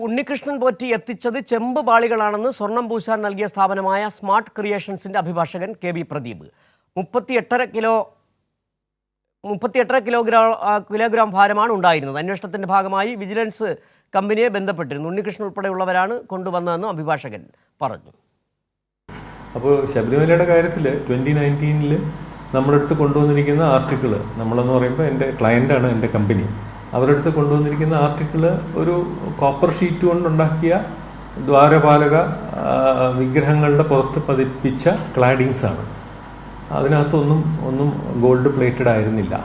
ഉണ്ണികൃഷ്ണൻ പോറ്റി എത്തിച്ചത് ചെമ്പ് പാളികളാണെന്ന് സ്വർണം പൂശാൻ നൽകിയ സ്ഥാപനമായ സ്മാർട്ട് ക്രിയേഷൻസിന്റെ അഭിഭാഷകൻ കെ.ബി. പ്രദീപ് 38.5 കിലോഗ്രാം ഭാരമാണ് ഉണ്ടായിരുന്നത്. അന്വേഷണത്തിന്റെ ഭാഗമായി വിജിലൻസ് കമ്പനിയെ ബന്ധപ്പെട്ടിരുന്നു. ഉണ്ണികൃഷ്ണൻ ഉൾപ്പെടെയുള്ളവരാണ് കൊണ്ടുവന്നതെന്ന് അഭിഭാഷകൻ പറഞ്ഞു. അപ്പോൾ ശബരിമലയുടെ കാര്യത്തിൽ 2019 നമ്മുടെ അടുത്ത് കൊണ്ടുവന്നിരിക്കുന്ന ആർട്ടിക്കിൾ, നമ്മളെന്ന് പറയുമ്പോൾ എൻ്റെ ക്ലയൻ്റാണ് എൻ്റെ കമ്പനി, അവരുടെ അടുത്ത് കൊണ്ടുവന്നിരിക്കുന്ന ആർട്ടിക്കിൾ ഒരു കോപ്പർ ഷീറ്റ് കൊണ്ടുണ്ടാക്കിയ ദ്വാരപാലക വിഗ്രഹങ്ങളുടെ പുറത്ത് പതിപ്പിച്ച ക്ലാഡിങ്സ് ആണ്. അതിനകത്തൊന്നും ഗോൾഡ് പ്ലേറ്റഡ് ആയിരുന്നില്ല.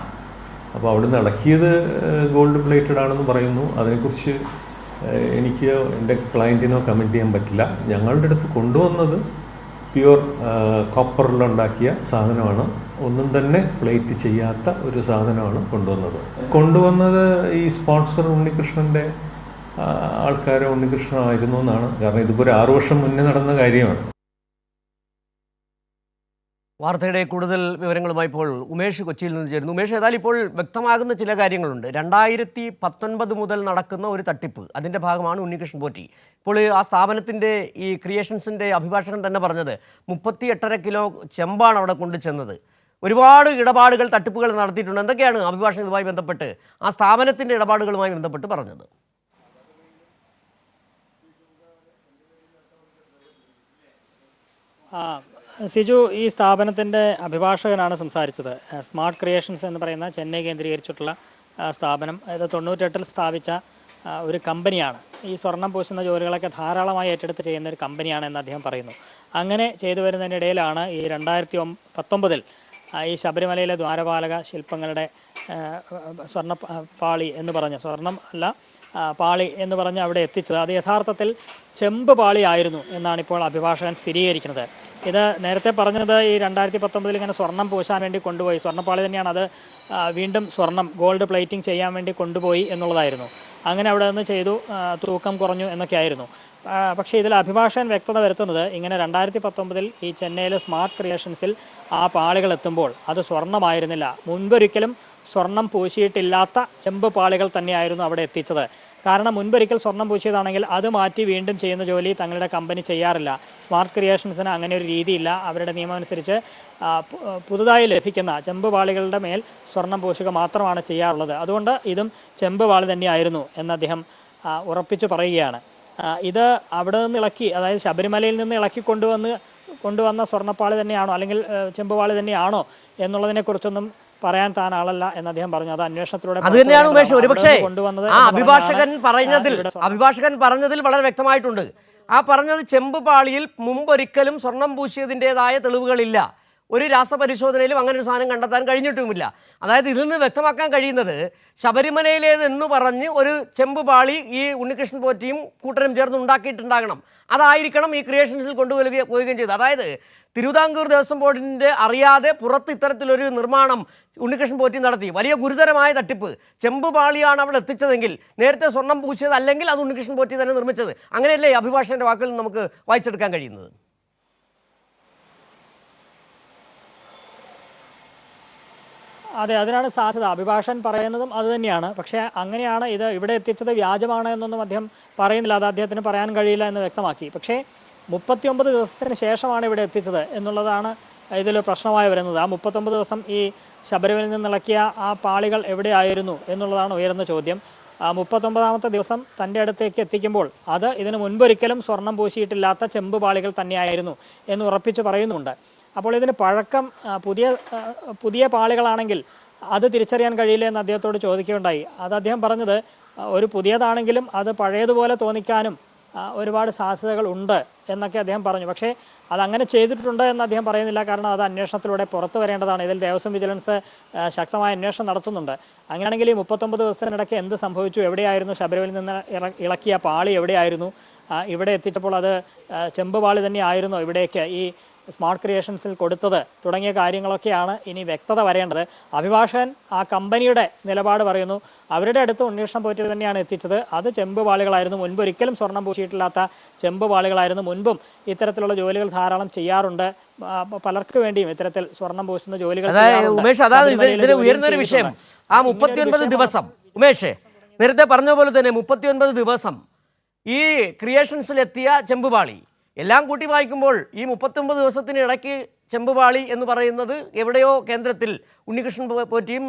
അപ്പോൾ അവിടുന്ന് ഇളക്കിയത് ഗോൾഡ് പ്ലേറ്റഡ് ആണെന്ന് പറയുന്നു. അതിനെക്കുറിച്ച് എനിക്ക് എൻ്റെ ക്ലയൻറ്റിനോ കമൻറ്റ് ചെയ്യാൻ പറ്റില്ല. ഞങ്ങളുടെ അടുത്ത് കൊണ്ടുവന്നത് പ്യുവർ കോപ്പറിലുണ്ടാക്കിയ സാധനമാണ്. ഒന്നും തന്നെ പ്ലേറ്റ് ചെയ്യാത്ത ഒരു സാധനമാണ് കൊണ്ടുവന്നത് ഈ സ്പോൺസർ ഉണ്ണികൃഷ്ണൻ്റെ ആൾക്കാരോ ഉണ്ണികൃഷ്ണനായിരുന്നു എന്നാണ്. കാരണം ഇതിപ്പോൾ ഒരു 6 വർഷം മുന്നേ നടന്ന കാര്യമാണ്. വാർത്തയുടെ കൂടുതൽ വിവരങ്ങളുമായി ഇപ്പോൾ ഉമേഷ് കൊച്ചിയിൽ നിന്ന് ചേരുന്നു. ഉമേഷ്, ഏതായാലും ഇപ്പോൾ വ്യക്തമാകുന്ന ചില കാര്യങ്ങളുണ്ട്. 2019 മുതൽ നടക്കുന്ന ഒരു തട്ടിപ്പ്, അതിൻ്റെ ഭാഗമാണ് ഉണ്ണികൃഷ്ണൻ പോറ്റി. ഇപ്പോൾ ആ സ്ഥാപനത്തിൻ്റെ ഈ ക്രിയേഷൻസിൻ്റെ അഭിഭാഷകൻ തന്നെ പറഞ്ഞത് 38.5 കിലോ ചെമ്പാണ് അവിടെ കൊണ്ടു ചെന്നത്. ഒരുപാട് ഇടപാടുകൾ, തട്ടിപ്പുകൾ നടത്തിയിട്ടുണ്ട്. എന്തൊക്കെയാണ് അഭിഭാഷകൻ ഇതുമായി ബന്ധപ്പെട്ട്, ആ സ്ഥാപനത്തിൻ്റെ ഇടപാടുകളുമായി ബന്ധപ്പെട്ട് പറഞ്ഞത്? സിജു, ഈ സ്ഥാപനത്തിൻ്റെ അഭിഭാഷകനാണ് സംസാരിച്ചത്. സ്മാർട്ട് ക്രിയേഷൻസ് എന്ന് പറയുന്ന ചെന്നൈ കേന്ദ്രീകരിച്ചിട്ടുള്ള സ്ഥാപനം, ഇത് 98-ൽ സ്ഥാപിച്ച ഒരു കമ്പനിയാണ്. ഈ സ്വർണം പൂശുന്ന ജോലികളൊക്കെ ധാരാളമായി ഏറ്റെടുത്ത് ചെയ്യുന്ന ഒരു കമ്പനിയാണ് എന്ന് അദ്ദേഹം പറയുന്നു. അങ്ങനെ ചെയ്തു വരുന്നതിനിടയിലാണ് ഈ 2019 ഈ ശബരിമലയിലെ ദ്വാരപാലക ശില്പങ്ങളുടെ സ്വർണ്ണ പാളി എന്ന് പറഞ്ഞ്, സ്വർണം അല്ല പാളി എന്ന് പറഞ്ഞ് അവിടെ എത്തിച്ചത് അത് യഥാർത്ഥത്തിൽ ചെമ്പ് പാളി ആയിരുന്നു എന്നാണ് ഇപ്പോൾ അഭിഭാഷകൻ സ്ഥിരീകരിക്കുന്നത്. ഇത് നേരത്തെ പറഞ്ഞത് ഈ 2019 ഇങ്ങനെ സ്വർണം പൂശാൻ വേണ്ടി കൊണ്ടുപോയി, സ്വർണ്ണപ്പാളി തന്നെയാണ്, അത് വീണ്ടും സ്വർണം ഗോൾഡ് പ്ലേറ്റിംഗ് ചെയ്യാൻ വേണ്ടി കൊണ്ടുപോയി എന്നുള്ളതായിരുന്നു. അങ്ങനെ അവിടെ നിന്ന് ചെയ്തു, തൂക്കം കുറഞ്ഞു എന്നൊക്കെ ആയിരുന്നു. പക്ഷേ ഇതിൽ അഭിഭാഷകൻ വ്യക്തത വരുത്തുന്നത് ഇങ്ങനെ 2019 ഈ ചെന്നൈയിലെ സ്മാർട്ട് ക്രിയേഷൻസിൽ ആ പാളികൾ എത്തുമ്പോൾ അത് സ്വർണ്ണമായിരുന്നില്ല, മുൻപൊരിക്കലും സ്വർണം പൂശിയിട്ടില്ലാത്ത ചെമ്പ് പാളികൾ തന്നെയായിരുന്നു അവിടെ എത്തിച്ചത്. കാരണം മുൻപൊരിക്കൽ സ്വർണം പൂശിയതാണെങ്കിൽ അത് മാറ്റി വീണ്ടും ചെയ്യുന്ന ജോലി തങ്ങളുടെ കമ്പനി ചെയ്യാറില്ല. സ്മാർട്ട് ക്രിയേഷൻസിന് അങ്ങനെ ഒരു രീതിയില്ല. അവരുടെ നിയമം അനുസരിച്ച് പുതുതായി ലഭിക്കുന്ന ചെമ്പ് പാളികളുടെ മേൽ സ്വർണം പൂശുക മാത്രമാണ് ചെയ്യാറുള്ളത്. അതുകൊണ്ട് ഇതും ചെമ്പ് പാളി തന്നെയായിരുന്നു എന്ന് അദ്ദേഹം ഉറപ്പിച്ചു പറയുകയാണ്. ഇത് അവിടെ നിന്ന് ഇളക്കി, അതായത് ശബരിമലയിൽ നിന്ന് ഇളക്കി കൊണ്ടുവന്ന സ്വർണ്ണപ്പാളി തന്നെയാണോ അല്ലെങ്കിൽ ചെമ്പുപാളി തന്നെയാണോ എന്നുള്ളതിനെക്കുറിച്ചൊന്നും പറയാൻ താൻ ആളല്ല എന്ന് അദ്ദേഹം പറഞ്ഞു. അത് അന്വേഷണത്തിലൂടെ അത് തന്നെയാണ് ഉമേഷ്. ഒരുപക്ഷെ അഭിഭാഷകൻ പറഞ്ഞതിൽ വളരെ വ്യക്തമായിട്ടുണ്ട്. ആ പറഞ്ഞത് ചെമ്പ് പാളിയിൽ മുമ്പൊരിക്കലും സ്വർണം പൂശിയതിൻ്റെതായ തെളിവുകളില്ല, ഒരു രാസപരിശോധനയിലും അങ്ങനെ ഒരു സാധനം കണ്ടെത്താൻ കഴിഞ്ഞിട്ടുമില്ല. അതായത് ഇതിൽ നിന്ന് വ്യക്തമാക്കാൻ കഴിയുന്നത് ശബരിമലയിലേതെന്ന് പറഞ്ഞ് ഒരു ചെമ്പ് പാളി ഈ ഉണ്ണികൃഷ്ണൻ പോറ്റിയും കൂട്ടരും ചേർന്ന് ഉണ്ടാക്കിയിട്ടുണ്ടാകണം. അതായിരിക്കണം ഈ ക്രിയേഷൻസിൽ കൊണ്ടുപോവുകയും ചെയ്തത്. അതായത് തിരുവിതാംകൂർ ദേവസ്വം ബോർഡിൻ്റെ അറിയാതെ പുറത്ത് ഇത്തരത്തിലൊരു നിർമ്മാണം ഉണ്ണികൃഷ്ണൻ പോറ്റി നടത്തി. വലിയ ഗുരുതരമായ തട്ടിപ്പ്. ചെമ്പ് പാളിയാണ് അവിടെ എത്തിച്ചതെങ്കിൽ നേരത്തെ സ്വർണം പൂശിയത് അല്ലെങ്കിൽ അത് ഉണ്ണികൃഷ്ണൻ പോറ്റി തന്നെ നിർമ്മിച്ചത്. അങ്ങനെയല്ലേ അഭിഭാഷകൻ്റെ വാക്കുകളിൽ നമുക്ക് വായിച്ചെടുക്കാൻ കഴിയുന്നത്? അതെ, അതിനാണ് സാധ്യത. അഭിഭാഷകൻ പറയുന്നതും അതുതന്നെയാണ്. പക്ഷേ അങ്ങനെയാണ് ഇത് ഇവിടെ എത്തിച്ചത് വ്യാജമാണ് എന്നൊന്നും അദ്ദേഹം പറയുന്നില്ല. അത് അദ്ദേഹത്തിന് പറയാൻ കഴിയില്ല എന്ന് വ്യക്തമാക്കി. പക്ഷേ 39 ദിവസത്തിന് ശേഷമാണ് ഇവിടെ എത്തിച്ചത് എന്നുള്ളതാണ് ഇതിൽ പ്രശ്നമായി വരുന്നത്. ആ 39 ദിവസം ഈ ശബരിമലയിൽ നിന്നിളക്കിയ ആ പാളികൾ എവിടെയായിരുന്നു എന്നുള്ളതാണ് ഉയർന്ന ചോദ്യം. 39ാമത്തെ ദിവസം തൻ്റെ അടുത്തേക്ക് എത്തിക്കുമ്പോൾ അത് ഇതിന് മുൻപൊരിക്കലും സ്വർണം പൂശിയിട്ടില്ലാത്ത ചെമ്പ് പാളികൾ തന്നെയായിരുന്നു എന്ന് ഉറപ്പിച്ച് പറയുന്നുണ്ട്. അപ്പോൾ ഇതിന് പഴക്കം പുതിയ പാളികളാണെങ്കിൽ അത് തിരിച്ചറിയാൻ കഴിയില്ല എന്ന് അദ്ദേഹത്തോട് ചോദിക്കുകയുണ്ടായി. അത് അദ്ദേഹം പറഞ്ഞത് ഒരു പുതിയതാണെങ്കിലും അത് പഴയതുപോലെ തോന്നിക്കാനും ഒരുപാട് സാധ്യതകൾ ഉണ്ട് എന്നൊക്കെ അദ്ദേഹം പറഞ്ഞു. പക്ഷേ അതങ്ങനെ ചെയ്തിട്ടുണ്ട് എന്ന് അദ്ദേഹം പറയുന്നില്ല. കാരണം അത് അന്വേഷണത്തിലൂടെ പുറത്തു വരേണ്ടതാണ്. ഇതിൽ ദേവസ്വം വിജിലൻസ് ശക്തമായ അന്വേഷണം നടത്തുന്നുണ്ട്. അങ്ങനെയാണെങ്കിൽ ഈ 39 ദിവസത്തിനിടയ്ക്ക് എന്ത് സംഭവിച്ചു, എവിടെയായിരുന്നു ശബരിമലയിൽ നിന്ന് ഇളക്കിയ പാളി, എവിടെയായിരുന്നു, ഇവിടെ എത്തിച്ചപ്പോൾ അത് ചെമ്പ് പാളി തന്നെ ആയിരുന്നോ ഇവിടേക്ക് ഈ സ്മാർട്ട് ക്രിയേഷൻസിൽ കൊടുത്തത് തുടങ്ങിയ കാര്യങ്ങളൊക്കെയാണ് ഇനി വ്യക്തത വരേണ്ടത്. അഭിഭാഷകൻ ആ കമ്പനിയുടെ നിലപാട് പറയുന്നു. അവരുടെ അടുത്ത് ഉണ്ണികൃഷ്ണൻ പോറ്റി തന്നെയാണ് എത്തിച്ചത്. അത് ചെമ്പ് പാളികളായിരുന്നു, മുൻപൊരിക്കലും സ്വർണം പൂശിയിട്ടില്ലാത്ത ചെമ്പ് പാളികളായിരുന്നു. മുൻപും ഇത്തരത്തിലുള്ള ജോലികൾ ധാരാളം ചെയ്യാറുണ്ട്. പലർക്ക് വേണ്ടിയും ഇത്തരത്തിൽ സ്വർണം പൂശുന്ന ജോലികൾ. ഉമേഷ്, അതാണ് ഇതിന് ഉയർന്നൊരു വിഷയം. ആ 39 ദിവസം, ഉമേഷ് നേരത്തെ പറഞ്ഞ പോലെ തന്നെ 39 ദിവസം ഈ ക്രിയേഷൻസിലെത്തിയ ചെമ്പുപാളി എല്ലാം കൂട്ടി വായിക്കുമ്പോൾ ഈ 39 ദിവസത്തിനിടയ്ക്ക് ചെമ്പുപാളി എന്ന് പറയുന്നത് എവിടെയോ കേന്ദ്രത്തിൽ ഉണ്ണികൃഷ്ണൻ പോറ്റിയും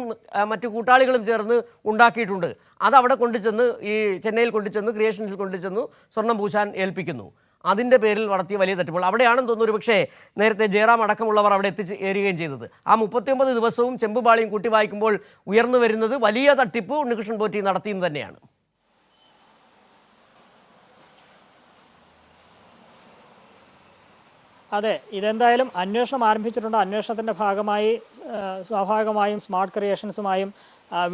മറ്റു കൂട്ടാളികളും ചേർന്ന് ഉണ്ടാക്കിയിട്ടുണ്ട്. അതവിടെ കൊണ്ടുചെന്ന് ഈ ചെന്നൈയിൽ കൊണ്ടുചെന്ന് ക്രിയേഷൻസിൽ കൊണ്ടുചെന്നു സ്വർണം പൂശാൻ ഏൽപ്പിക്കുന്നു. അതിൻ്റെ പേരിൽ നടത്തിയ വലിയ തട്ടിപ്പുകൾ അവിടെയാണെന്ന് തോന്നുന്നു. പക്ഷേ നേരത്തെ ജയറാം അടക്കമുള്ളവർ അവിടെ എത്തിച്ചേരുകയും ചെയ്തത്. ആ 39 ദിവസവും ചെമ്പുപാളിയും കൂട്ടി വായിക്കുമ്പോൾ ഉയർന്നു വരുന്നത് വലിയ തട്ടിപ്പ് ഉണ്ണികൃഷ്ണൻ പോറ്റി നടത്തിയെന്ന് തന്നെയാണ്. അതെ, ഇതെന്തായാലും അന്വേഷണം ആരംഭിച്ചിട്ടുണ്ട്. അന്വേഷണത്തിൻ്റെ ഭാഗമായി സ്വാഭാവികമായും സ്മാർട്ട് ക്രിയേഷൻസുമായും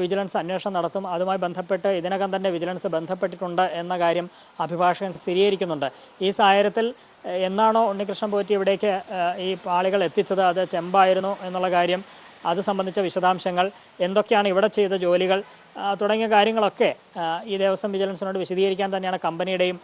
വിജിലൻസ് അന്വേഷണം നടത്തും. അതുമായി ബന്ധപ്പെട്ട് ഇതിനകം തന്നെ വിജിലൻസ് ബന്ധപ്പെട്ടിട്ടുണ്ട് എന്ന കാര്യം അഭിഭാഷകൻ സ്ഥിരീകരിക്കുന്നുണ്ട്. ഈ സാഹചര്യത്തിൽ എന്നാണോ ഉണ്ണികൃഷ്ണൻ പോറ്റി ഇവിടേക്ക് ഈ പാളികൾ എത്തിച്ചത് അത് ചെമ്പായിരുന്നു എന്നുള്ള കാര്യം, അത് സംബന്ധിച്ച വിശദാംശങ്ങൾ, എന്തൊക്കെയാണ് ഇവിടെ ചെയ്ത ജോലികൾ തുടങ്ങിയ കാര്യങ്ങളൊക്കെ ഈ ദേവസ്വം വിജിലൻസിനോട് വിശദീകരിക്കാൻ തന്നെയാണ് കമ്പനിയുടെയും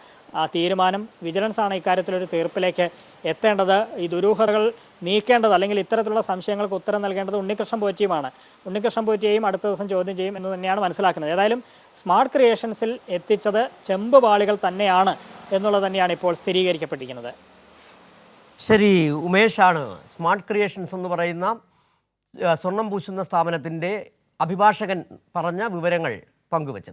തീരുമാനം. വിജിലൻസാണ് ഇക്കാര്യത്തിലൊരു തീർപ്പിലേക്ക് എത്തേണ്ടത്. ഈ ദുരൂഹതകൾ നീക്കേണ്ടത് അല്ലെങ്കിൽ ഇത്തരത്തിലുള്ള സംശയങ്ങൾക്ക് ഉത്തരം നൽകേണ്ടത് ഉണ്ണികൃഷ്ണൻ പോറ്റിയുമാണ്. ഉണ്ണികൃഷ്ണൻ പോറ്റിയെയും അടുത്ത ദിവസം ചോദ്യം ചെയ്യും എന്ന് തന്നെയാണ് മനസ്സിലാക്കുന്നത്. ഏതായാലും സ്മാർട്ട് ക്രിയേഷൻസിൽ എത്തിച്ചത് ചെമ്പ് പാളികൾ തന്നെയാണ് എന്നുള്ളത് തന്നെയാണ് ഇപ്പോൾ സ്ഥിരീകരിക്കപ്പെട്ടിരിക്കുന്നത്. ശരി, ഉമേഷാണ് സ്മാർട്ട് ക്രിയേഷൻസ് എന്ന് പറയുന്ന സ്വർണം പൂശുന്ന സ്ഥാപനത്തിൻ്റെ അഭിഭാഷകൻ പറഞ്ഞ വിവരങ്ങൾ പങ്കുവച്ചത്.